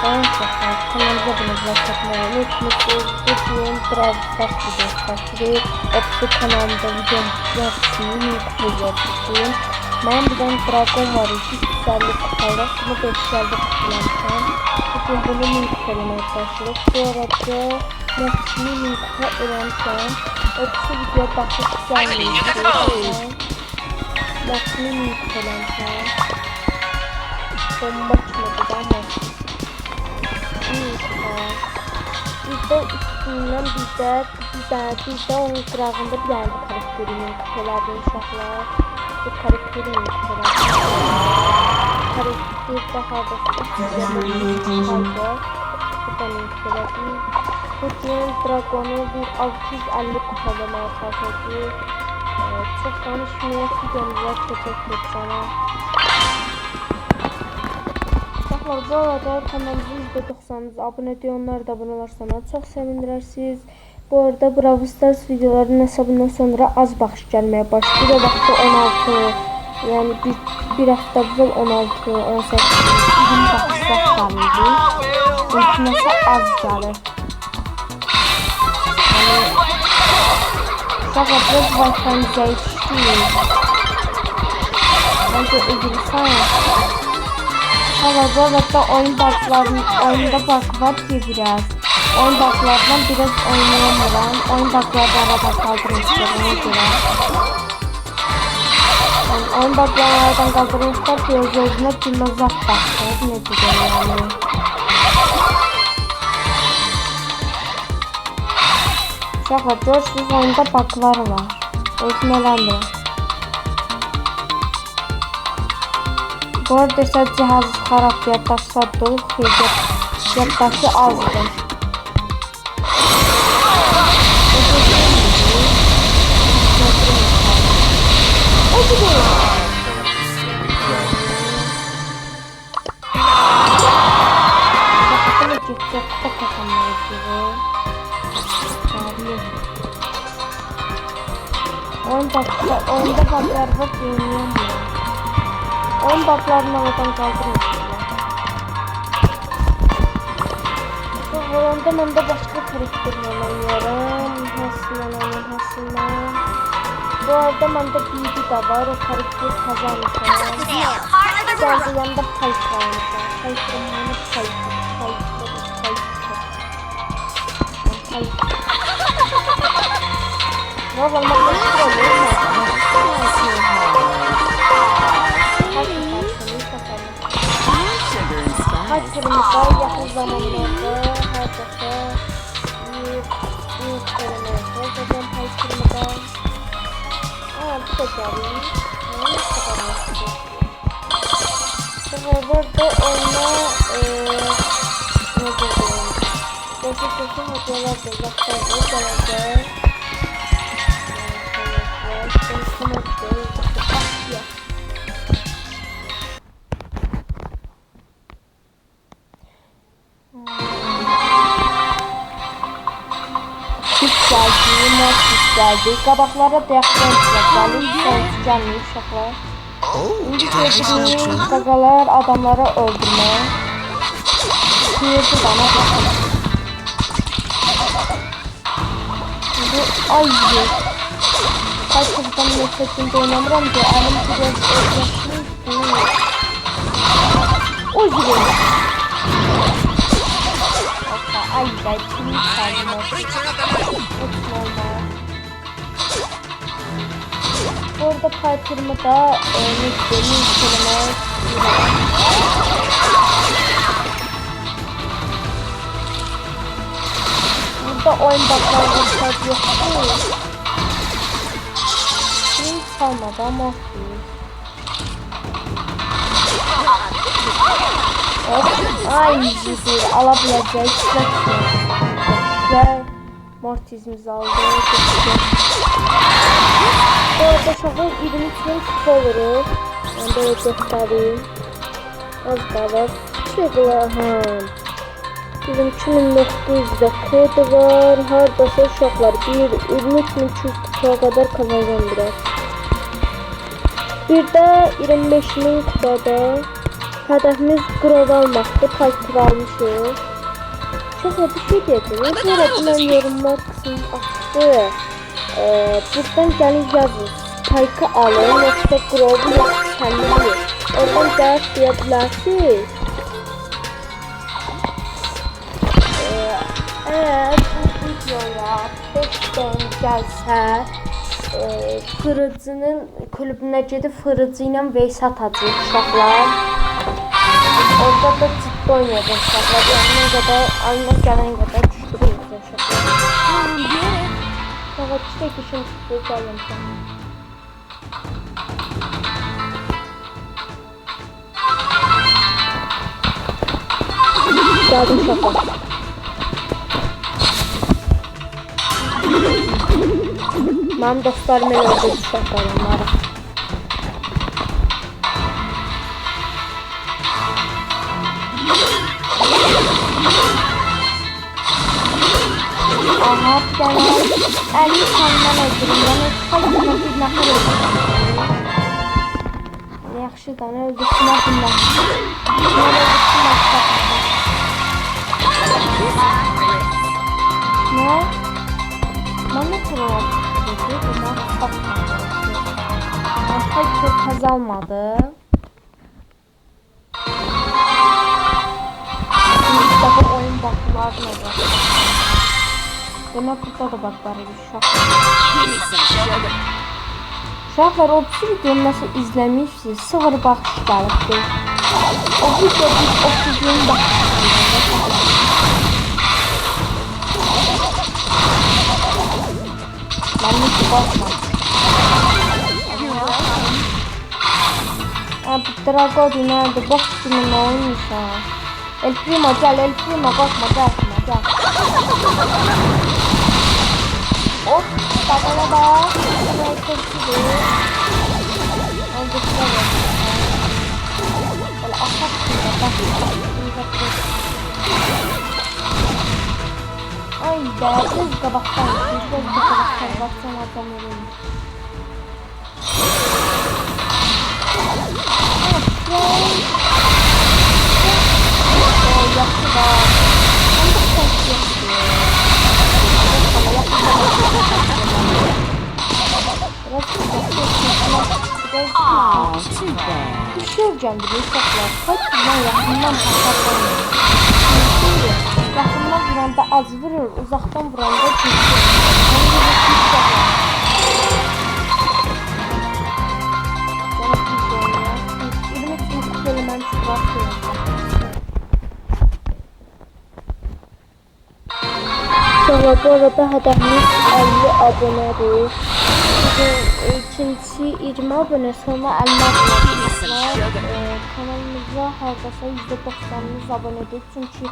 Ben uşaqlar, kanalımıza abunə olmayı unutmayın. Bugün Brawl Stars videosu çəkdik. Bu kanalımda videom yarısını yükləyəcəyim. Mənim bir dənə dragon var idi, 250 kupalar, bunu 550 kupalarım. Bugün bunu yükləməyə başlayırıq. Bu arada Maximum kupa öyrənmişəm. Ötüsü videoya baxıb gəlməyəcəyəm. Maximum kupa öyrənmişəm. Bomba çıkmadı ama bizde üstünden bizde onun qırağında bir tane karakterimin kupalardı uşaqlar. Bu karakterimin kupalardı. Karakter daha da kupanın kupalardı. Bugün dragonu bir 650 kupalamaya çalışacağız. Çok konuşmaya videomuza teşekkür ederim. Bu arada kanalımızı %90'ınız abone ediyorlar da abone olursanız çok sevinirsiniz. Bu arada Brawl Stars videolarının hesabından sonra az baxış gəlməyə başlayır. Vaxtı 16, yani bir hafta əvvəl 16, 18, 20 baxışlar gəlirdi. Unutmasa az gəlir. Yani biraz Wi-Fi'nin zəifləşir. Bence üzülürsən. Bu arada oyunda bug var ki biraz. Oyun buglardan biraz oynayamıyorum. Oyun buglardan arada kaldırmışlar ona göre. Yani oyun buglardan kaldırmışlar ki özlerine filozaf bakıyor. Ne diyeceğim yani. Şaka görsünüz oyunda buglar var. Özmelendir. Bu arada ise cihaz xarab, yaddaşı dolu, yaddaşı azdır. Oyunda baklar var, oynayamıyorum. 10 baklarını oradan kaldırmışlar. Bu oyunda ben de başka karakterle oynuyorum. Hasına. Bu arada bende BB de var. O karakter kazanmışlar. Geldi yanında Piper almışlar. Piper'ın yanı Piper. Valla ben Piper'ımıza yakın zamanlarda her defa bir kırmızı zaten Piper'ımıza bu da geldi. Burada oyuna ne diyeyim? Kesin hediyeler de zaklardı geleceğiz. Geldi. Qabaqlara deyəxdən çıxacaqlar. Gəlmir uşaqlar. İndi gördüyünüz qaqalar adamları öldürməyə. Sıyırdı bana baxın. Şimdi ayı. Kaçırdan nefretinde oynamıram ki. Əlim biraz özləşmiş. O gibi. Ay ben kimi saydım. Burada Piper'ımı da yüklemek. Burada oyun baklarında yok değil. Hiç kalmadı ama ay güzel alabileceğiz. Güzel mortizimizi aldı. Bu arada şaka 23.000 kupa alırız. Ben de göstereyim. Az kalır. Şıklar. Bizim 2900'de kodu var. Hardasa uşaqlar 23.300 kupaya kadar kazanacağım biraz. Bir de 25.000 kupada Hədəfimiz qrov almaqdır. Parkur almışıq. Şəxə bir şey deyəcəm. Sonra mən yorumlar kısmını açdı. Buradan gəlin yazın. Parkı alın, yoxsa qrovu, yoxsa kəndini. Oradan cevap deyə bilərsiniz. Eğer bu videoya 5 beğeni gəlsə, Fırıcının kulübünə gedib Fırıcı ilə vs atacaq uşaqlar. Orada da ciddi oynayacaq uşaqlar. Yanına qədər, alına gələn qədər düşdürürüz uşaqlar. Sonra çiçək işin çıxdığı gələm sana. Gəldim uşaqlar. Mənim dostlarım elə öldü uşaqlar onları. Aha, bir dənə 50 sandan öldürüm. Yəni, xalıqla bir nəfər öldürüm. Yaxşıdan öldürsünə bilməm. Nə? Mən nə problem? Bunlar satmadı. Artıq çok azalmadı. Bir dəfə oyun bakımlarına da. Demək burada da bakları bir uşaqlar. Uşaqlar o bir videonu nasıl izləmişsiniz? Sıfır baxış gəlibdir. O video biz 30 gün baxış ben hiç bakmadım. Abi Drago nerede? Box gibi ne olmuş ha? El Primo gel, El Primo bakma gel. Hop, bakana bak. Buraya çekti. Oldu şuraya. Böyle atak şurada bak. Ay be, göz kabaktan. Göz kabaktan baksana adam ölüyor. Yaxşı da. Onda səs yoxdur. Düşürcəm bir uşaqlar. Kaçından yaxından pasarlanır. Yaxından vuranda az vurur, uzaqdan vuranda düşür. Sonra bu arada hədəfimiz 50 abonedir. Bugün ikincisi 20 abone, sonra 50 abone var. Kanalımıza hardasa %90'ınız abonedir. Çünkü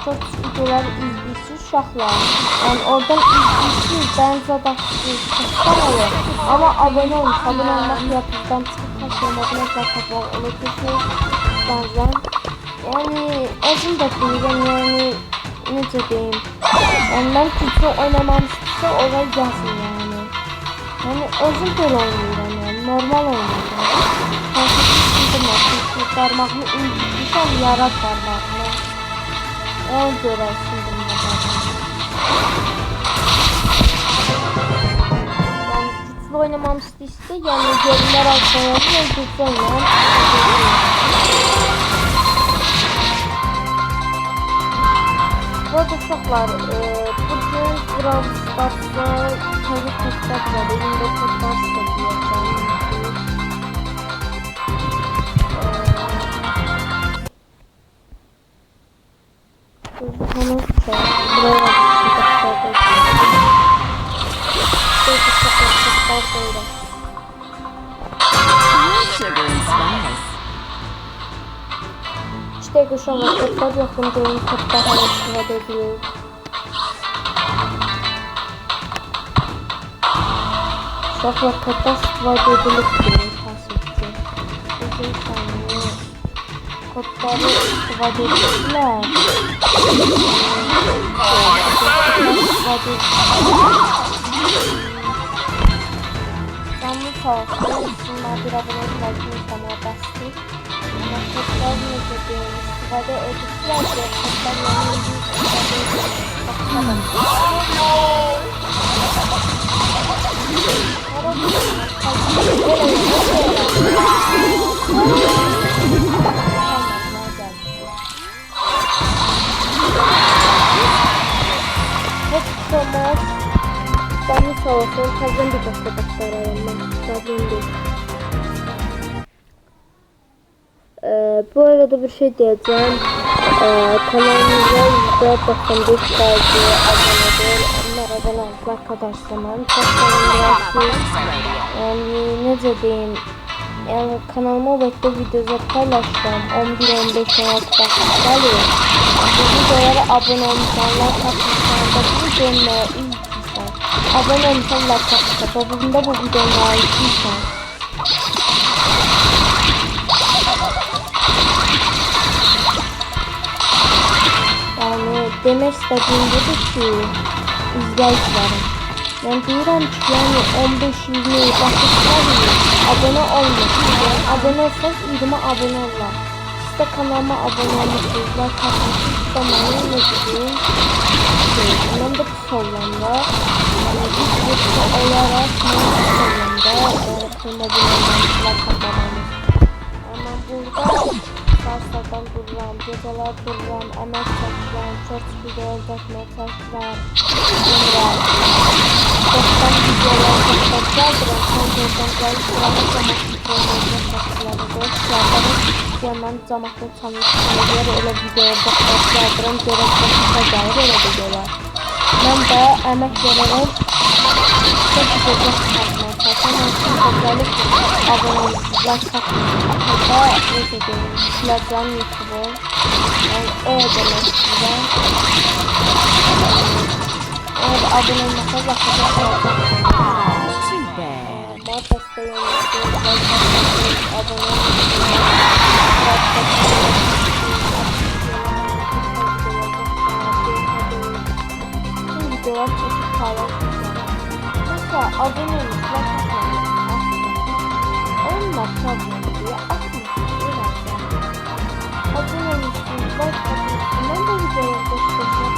çok videolar izləyisiz uşaqlar. Yani oradan izləyisiz, ben zaten çoxdan olur. Ama abone olmuş, abone olmaq yapıdan çıxıb kaçırmadığına zaten olur ki bazen. Yani özüm de deyirəm, yani necə deyim. Yani ben Türkçe oynamamışsa oraya yazın yani. Yani özüm böyle oynuyorum yani, normal oynuyorum. Çünkü parmağımı indirmişəm, yara parmağımı. Ona göre sildim de yani Türkçe oynamamışsa işte, yani yorumlar altına yazın, Türkçe oynayalım. Bu arada uşaqlar, bugün Brawl Stars'da təzə testlər var, elində testlər istəyəcəm. Gözünüz üçün, buraya İşte uşaqlar, testlər yaxın görün, testlər hələ istifadə edilir. Uşaqlar, testlər istifadə edilib görün, təəssüfçü. Uzun saniye kodları istifadə edirlər. Canlı sağ olsun, bunlar bir abone olmayı istemeye bastı. Maketler necə deyim, istifadə ediblərsə, maketlər canlı sağ olsun, təzən bir başqa baxtarayım mən, problem değil. Bu arada bir şey diyeceğim. Kanalımıza %95 abonedir. Onlar abone oldu arkadaşlar. Çok sevindim. Yani ne diyeyim? Yani kanalıma bekle videoda paylaştım. 11-15 16 dakika geliyor. Bu videolara abone olmuşlar, takmışlar. Bu videolara izleyiciler. Abone olmuşlar, takmışlar. Bugün de bu videolara izleyiciler. Yani demek istediğim budur ki izleyicilerim. Yani diyorum ki yani 15-20 başlıklar abone olmuyor. Yani abone olsanız 20 abone olurlar. Siz de kanalıma abone olmuşsunuzlar. Katmışsınız da bana ne diyeyim. Ben de bu sorulamda. Yani biz yoksa olarak bu sorulamda. Kırmızı olmamışlar katlamamız. Ama burada Sarsardan dururam, geceler dururam, emek çalışıram, çok videolar çekmeye çalışıram. Sonra dostdan videolar çekmeye çalışıram, son gözden gelip sıramı camaklı sormayacak şartları yandan camaklı çalmışsınız yer öyle videolar çekmeye gerek çekmeye dair öyle videolar. Ben de emek vererek çok videolar çekmeye çalışıram. Özellik abone olmuşlar çekmeye. Hatta ne diyeyim, silahcan YouTube'u yani öyle demek size. Eğer abone olmasa bakacak bana desteği olmuşsunuz, abone olmuşsunuz, tüm videolar çekip paylaşmışlar. Mesela abone olmuşlar onunla problem diye atmışsınız. Abone olmuşsunuz, like atmışsınız. Ben de videoları göstereceğim.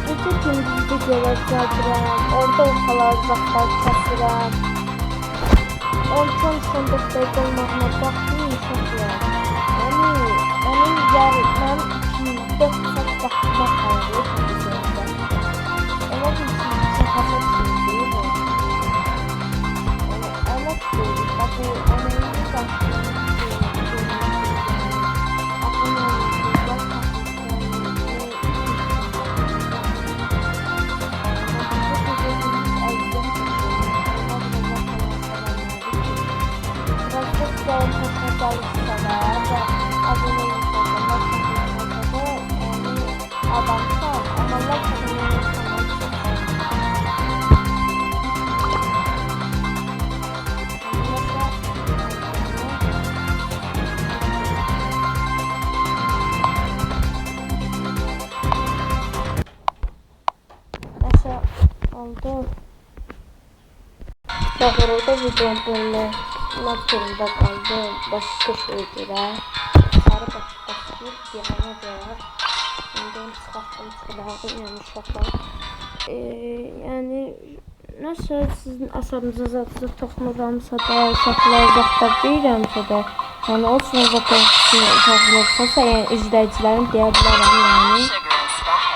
Gece gündüz videolar çaldırıram. Orada ortalar uzaklar çəkirəm. 10-13 dakika olmağına baxmayın uşaqlar. Yani benim yarından 204 saat vaxtıma qalır. Elə bir şey çəkəcəksiniz değil mi? Emek değil, bu emeğini başlıyor. Oldu. Doğruda videom böyle zorunda kaldı. Başka şeylere. Sarı başka bir yana göre. Şimdi çıkarttım yani uşaklar. Yani nasıl sizin asabınıza toxunuramsa da uşaqlar uzaqda deyirəmsə də yani olsun uzaqda toxunursa yəni izləyicilərim deyə bilərəm yəni.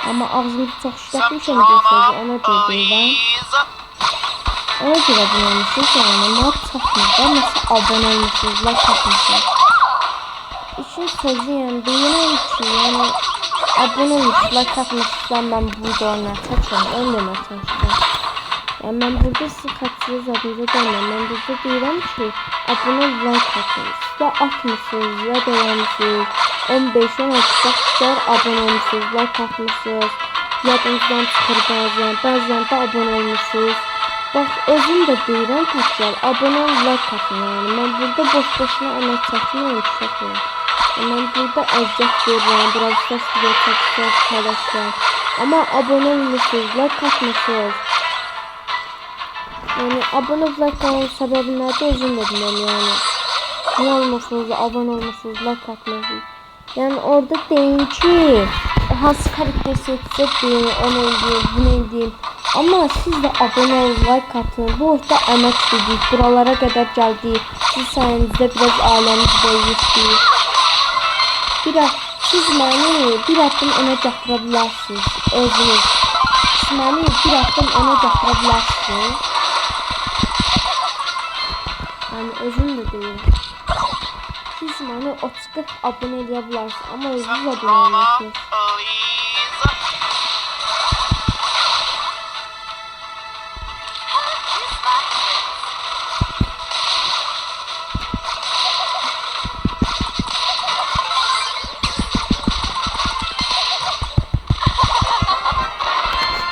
Amma ağzımı çox işlətmişəm deyirsiniz, ona görə deyirəm. Ona görə bilməmişsiniz yəni, mat çatmır da, məsələn, abone olmuşsunuz, like atmışsınız. İşin sözü yəni, deyirəm ki, yəni, abone olmuşsunuz, like atmışsınız, mən bu videolarına çəkəm, onu demək çalışdım. Yəni, mən burada sizi xətsiz adınıza gəlməm, mən burada deyirəm ki, abone like atmışsınız, ya atmışsınız, ya deyəmişsiniz, 15-16 abone olmuşsunuz, like atmışsınız, yadınızdan çıxır bəzən də abone olmuşsunuz. Bax, özüm də deyirəm təkrar, abone ol, like atın yəni. Mən burada boş-boşuna əmək çəkməyəm uşaqlar. Mən burada əziyyət verirəm, biraz səs video çəkəcək, paylaşacaq. Amma abone olmuşsunuz, like atmışsınız. Yani abone olmanın səbəbi nədir özüm də bilmirəm yəni. Niyə olmursunuz, abone olmursunuz, like atmıyorsunuz. Yani orada deyin ki hansı karakter seçsek deyin, onu edeyim, bunu edeyim. Ama siz de abone ol, like atın. Bu orta əmək dedik, buralara kadar geldik. Siz sayenizde biraz aləmiz böyüyüşdük. Siz məni bir addım önə gətirə bilərsiniz özünüz. Siz məni bir addım önə gətirə bilərsiniz. Yani özüm de deyim. Siz məni 30-40 abone edə bilərsiniz, amma özünüz abone olmalısınız.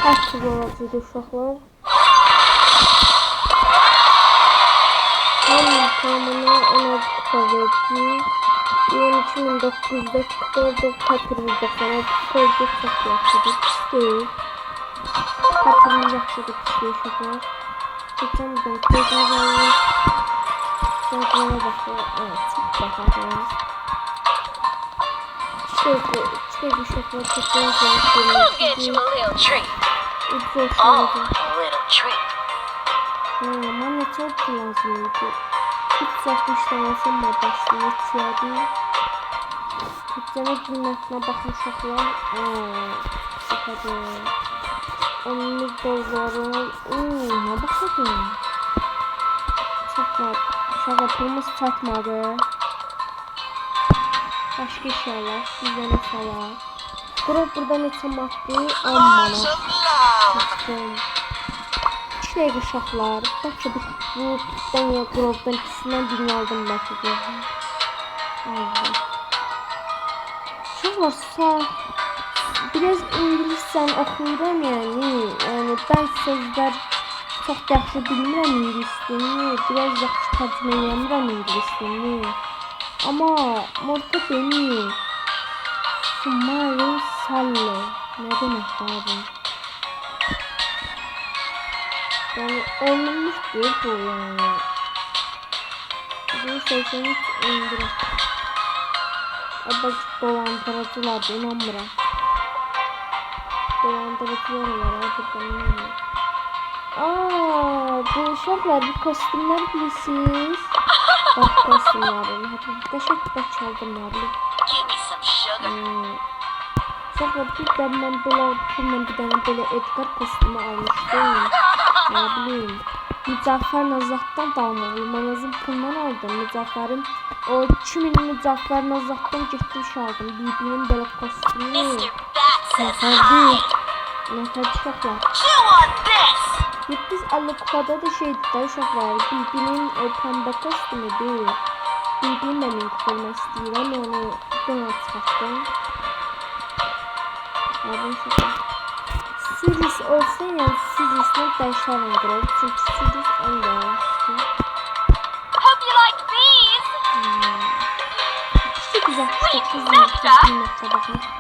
Kaç yıl olacaq uşaqlar? Tamamına ona kupa verdik. 22.900'de Patrick'de sana koyduk, çok yaxşıdır, pis değil. Patrick'in yaxşıdır, pis değil uşaqlar. Geçen buradan koyduk alırız. Sonra baxıyor, evet, çok baxarız. Çiçek uşaqlar çok yaxşıdır. Bana çok lazımdı. 360 tanesinin başlıyor içiyadi. Bütçeme qiymətine baxın uşaqlar. Sıxadır. 10 doları. Ne baxadır? Çatmadı. Uşaqlar pulumuz çatmadı. Başqa inşallah. Bizdən inşallah. Burada neçə maddi? 10 manat. Baxın. Şey uşaqlar, bəlkə bu tutdan ya qrovdan ikisindən birini aldım bəlkə də. Uşaqlar, biraz ingiliscə oxuyuram yəni ben sözlər çox yaxşı bilmirəm ingilis dilini, biraz yaxşı tərcümə eləmirəm ingilis dilini. Amma Morta beni Sumari Salle nə deməkdir bu? Yani olmamıştır bu yani. Bunu 83 indirim. Abacık dolandırıcılar da inanmıram. Dolandırıcılar var buradan inanmıram. Bu uşaqlar bu kostümler bilirsiniz. Bak kostümlerim. Hadi qəşəng çaldım. Uşaqlar bir də mən belə pulla bir dənə belə Edgar kostümü almışdım. Ne bileyim. Mücəffər Nazatdan dalmalı. Mən özüm puldan aldım. Mücəffərin o 2000 Mücəffər Nazatdan getmiş aldım. BB'nin belə kostümü. Nətər uşaqlar. 750 kupada da şeydir də uşaqlar. BB'nin o pəmbə kostümü deyil. BB'nin də min kupolmaq istəyirəm. Yəni buradan çıxartdım. Abi uşaqlar. Sirius olsa yani Sirius'dan dəyişərəm qıraq. Çünki Sirius ən yaxşıdır. Hope you like these. İşte güzel. Qiymətə baxmışıq.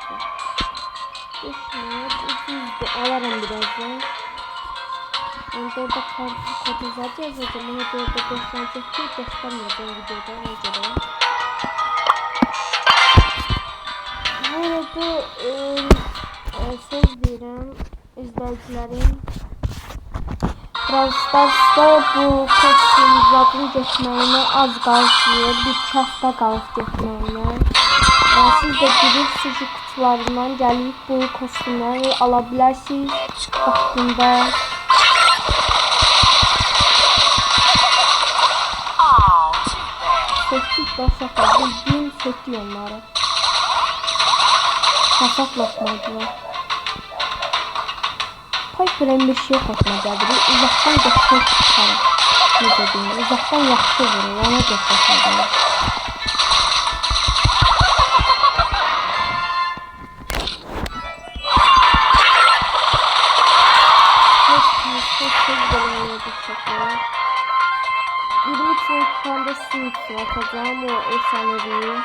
Ucuzdur. Alaram birazdan. Yani orada kodu zaten yazacağım. Onu da orada göstərecək ki, göstərməyəcəm videoda. Ona görə. Bu arada söz deyirəm izləyicilərim. Brawl Stars'da bu kostümlərin getməyinə az qalır. Bir həftə qalıb getməyinə. Siz də girib sucuk kutularından gəlib bu kostümləri ala bilərsiniz vaxtında. Söktük də uşaqlar. Bildiğin söktük onları. Kasaplaşmadılar. Piper'ın bir şey katmacadır. Uzaktan götürüp çıkarır. Necə deyim? Uzaktan yaxşı vurur. Ona götürür. Çok bölümlüydük çaklar. 20 tane sınıf atacağım o efsanevi.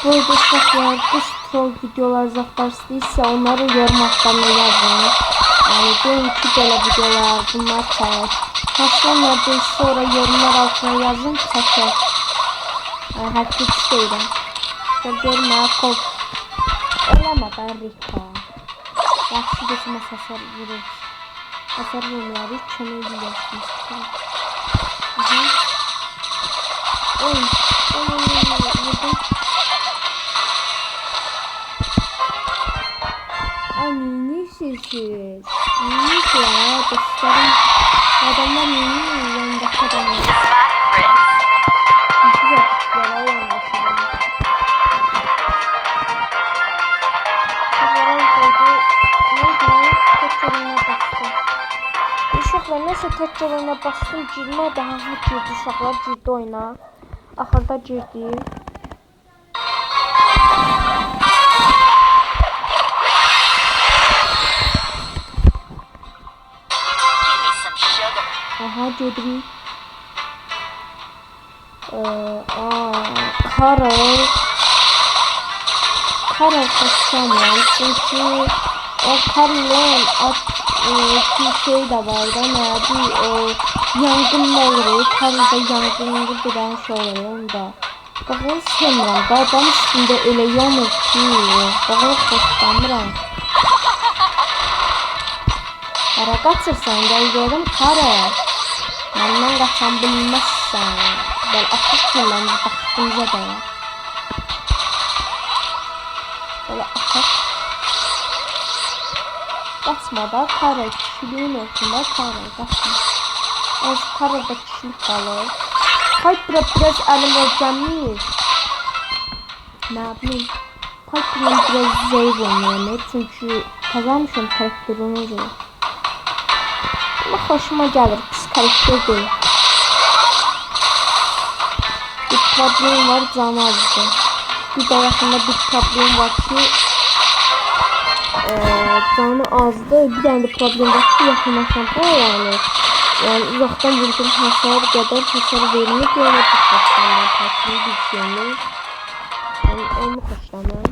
Böyle uşaqlar qış troll videolar zaxlar istəyirsə onları yorum altlarına yazın. Yani deyin ki belə videolar bunlar çək. Haşlanlar sonra yorumlar altına yazın çəkək. Hər şey istəyirəm. Görmə kol. Eləmə ben Rika. Yaxşı geçmə hasar vurur. Hasar vurmayarı kömək edirsiniz. Oy. Vurdum. Ay neymişsiniz? Neymiş ya dostlarım. Adamlar neymiş yanındaki adamlar. Güzel kuşlara yanlaşalım. Uşaqlar nəsə tək yoluna bastım, girmə daha girdi, uşaqlar girdi oyuna. Axırda girdi. Aha gedirik. Karol kaçamam çünkü o Karol'un bir şey de var da nerede o yangın olur. Karol'da yangınlı bir şey oluyor onda. Bakın sevmirəm da adam üstünde öyle yanır ki. Bakın xoşlamıram. Hara qaçırsan gəl görüm Karol. Məndən qaçan bilməzsən. Gəl atıq gələn baxdığınıza dəyər. Böyle atıq. Qaçma da Karol kişiliğin olsun da Karol qaçma. Az Karol'da kişilik qalır. Piper'a biraz əlim ölçənmir. Nə bileyim. Piper'ın biraz zayıf oynayamır. Çünkü kazanmışım karakterini zayıf. Ama hoşuma gelir. Pis karakter değil. Bir problem var canı azdı. Bir de yakında bir problem var ki canı azdı. Bir tane de problem var ki yakınlaşanda yani uzaktan vurduğum hasar kadar hasar verilmek yani dikkatlenmem. Tatlı bir şeyini. Yani onu hoşlamam.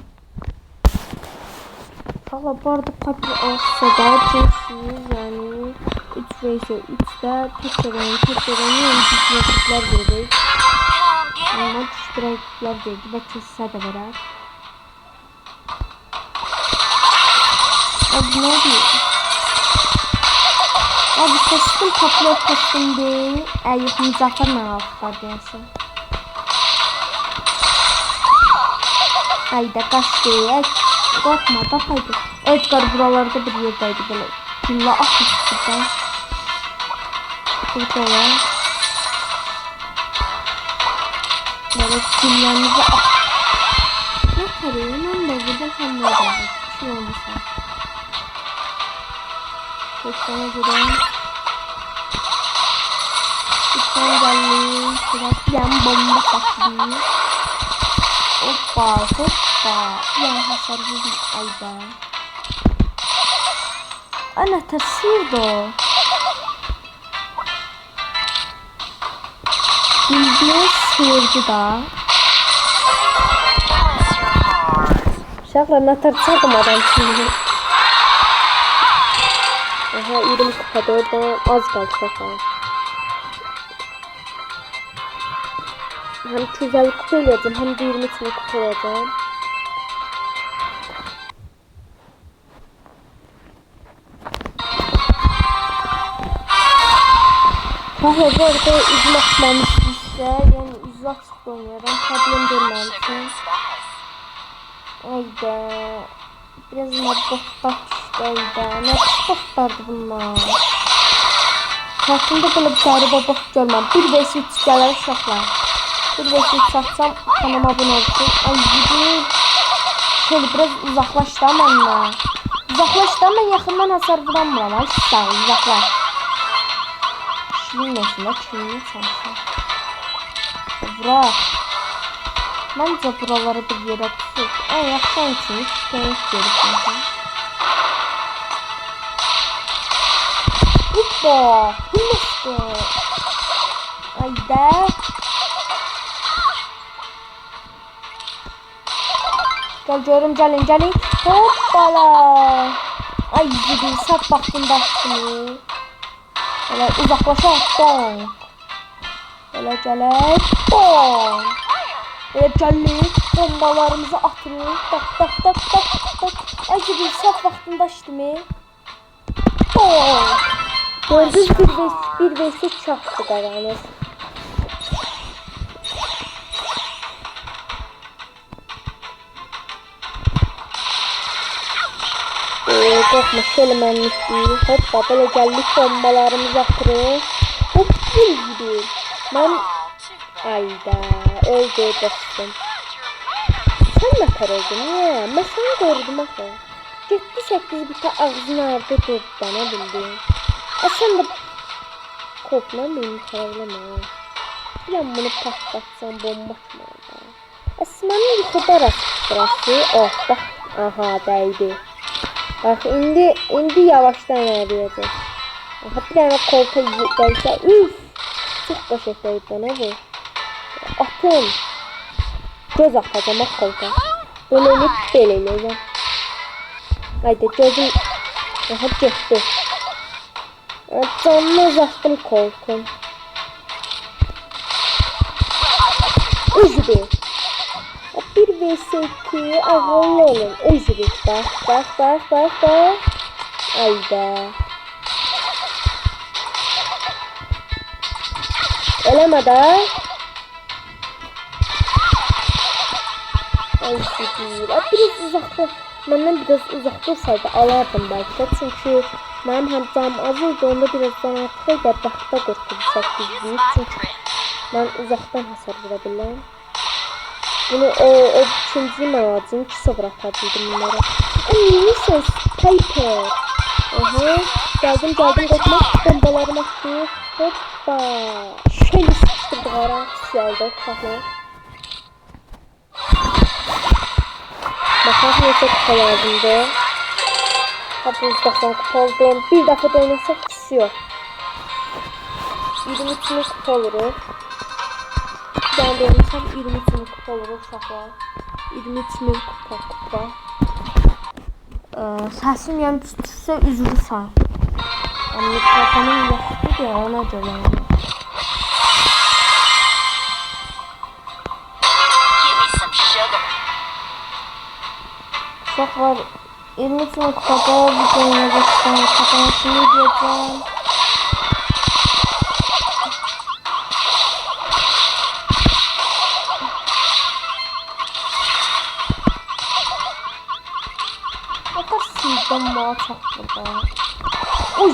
Valla bu arada Piper olsa da Jesse'yiz yani 3 vs 3'de tekrarını yani rakipler verecek. Ondan düşük rakipler verecek. Belki size de verer. Abi ne oluyor? Abi kostüm toplar kostüm değil. Yok Müzaffer'le aldılar diyorsun. Ayda kaçtı. Korkma da haydi. Edgar buralarda bir yerdeydi böyle. Gülla atmıştı ben. Burada olan. Böyle güllemizi at. Ne tarıyor? Ben de burada kendine geldim. Bir şey olmuşsa. Tekrar gidelim. Tekrar geldim. Biraz yan bomba taktım. Hoppa hoppa. Ya hasar vurdum ayda. Ana taşıyordu. Bildiğin sıyırdı da. Şaklarına tartışardım adam şimdi. Aha 20 kupada orada az kaldı şaklar. Hem 250 kupa eləyəcəm, hem de 20 tane kupa eləyəcəm. Kahve bu arada üzüm açmamışsınızsa, yani üzü açıqda oynayarım, problem görməlisin. Ayda, biraz mabotlar düşdü ayda, nə botlardı bunlar? Hayatımda böyle bir tane bot görməm, 1 vs 3 gələr uşaqlar. Bir vesile satsam kanalıma abone olsun. Ay gidin. Şöyle biraz uzaklaştı ama anne. Uzaklaştı ama yakından hasar vuramıyorum. Ay sağ ol uzaklaş. Şirinlesin bak şirinle çalışsın. Bırak. Bence buraları bir yere tutup. Ay yaksan için hiç gerek gerekiyor. Hoppa. Hıllıştı. Ay de. Gel görüm, gəlin. Hoppala. Ay zibil, saf vaxtında açtım. Elə uzaqlaşaq, bom. Elə gələk, bom. Elə gəlin, bombalarımızı atırıq. Tak. Ay zibil, saf vaxtında açtım. Bom. Gördünüz, bir vs çaktı qaranız. Qorxma, şöyle mənlikdir. Hoppa, belə gəldik, bombalarımızı atırıq. Hop, bir gibi. Mən... Ayda, öldü dostum. Sən nə tər oldun, niyə? Mən səni qorudum axı. 7-8 bitə ağzını ardı durdu, nə bildin? Sən də... Korkma, benim tərəvləmə. Bilən bunu patlatsan, bomba atmalı. Əsmənin yuxuda rastırası. Oh, bax, aha, dəydi. Bax, indi yavaşdan ələyəcək. Aha, bir dənə kolta gəlsə, üf! Çox qəşəngdir, nə bu? Atın! Göz atacam, bax kolta. Belə eləyəcəm. Haydi, gözüm... Aha, getdi. Canını uzatdım koltun. Üzülür. Bir vs2 ağıllı olun. Üzülür. Bax. Ayda. Eləmə də. Ay üzülür. Biraz uzaqda. Məndən biraz uzaq dursaydı alardım bəlkə. Çünki mənim həm canım az idi. Onda biraz can artıq idi. Baxda qorxudu 8-lik. Çünki mən uzaqdan hasar vura biləm. Bunu o ikinci mənacın 2-0 atabilirim bunlara. Neysən Piper. Aha. Gəldim qorxmaq. Bombalarımı atdım. Hoppa. Şöyle sıkışdırdık ara. Siyaldı. Uşaqlar. Baxaq necə kupa lazımdır. Hapuzdaxdan kupa oldum. Bir dəfə də oynasaq pis yox. 23 min kupa oluruq. Bir dənə də oynasaq 23 min kupa oluruq uşaqlar. 23 min kupa. Səsim yəni tutsa üzülü say. Mikrofonum yoxdur deyə ona görə. Uşaqlar 23 min kupada videoya geçdən kapanışını edəcəm. Bakar sizdən bana çox burada. Uy.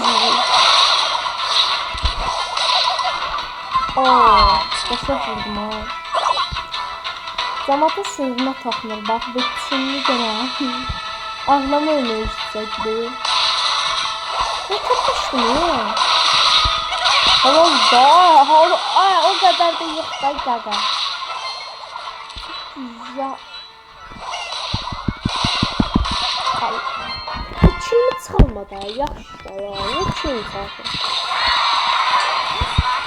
Başa vurdum ha. Camata sığma taxmır, bax, bitsinli görə. Ağlama ölmək istəyəcəkdir. Ne tapmışdım ya? O qədər də yox da qaqa. Ya. İçimi çıxalmadı, yaxşı da ya, ne üçün çıxaldı?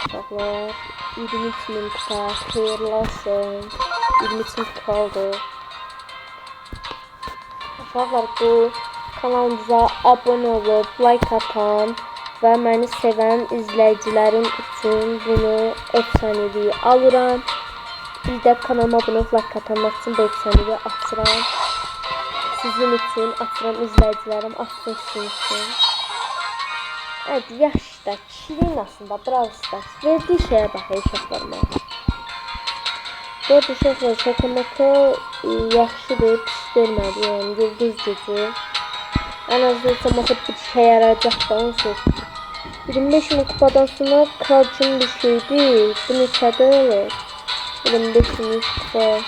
Uşaqlar, 23 min kupa, xeyirli olsun. 23 min kupa oldu. Uşaqlar, bu kanalımıza abone olup, like atan və məni sevən izləyicilərim üçün bunu efsanevi alıram. Bir də kanalıma abone olup, like atanlar üçün bu efsanevi açıram. Sizin üçün açıram, izləyicilərim açsın sizin üçün. Evet, yaşda, şirin aslında, Brawl Stars. Verdiği şeye baxayım uşaqlarıma. Dörd uşaqlar, şakamaka yaxşıdır, pis vermədi, yəni yıldız gücü. Ən azından şakamaka bir şey yarayacaq da onsuz. 25 min kupadan sonra kral kimi bir şeydi. Bu neçədə olur? 25 min kupa.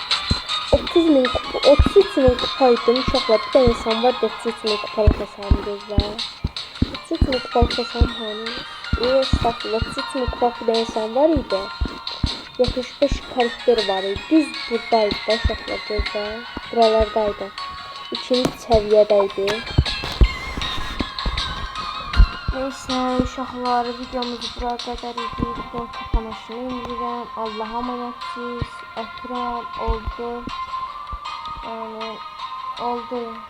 30 min kupa, 33 min kupaydım uşaqlar. Bir də insan var, 33 min kupalı hesabı gözlər. 33 min kupalı hesabı hani? Estağfurullah, 33 min kupalı bir də insan var idi. 75 karakter var idi. Düz buradaydı da uşaqlar gözlər. Buralardaydı. İkinci səviyyədəydi. Neyse uşaqlar, videomuzu buraya qədər idi. Videonun kapanışını indirirəm. Allah'a əmanətsiz. Öpürəm, oldu. Yəni Oldu.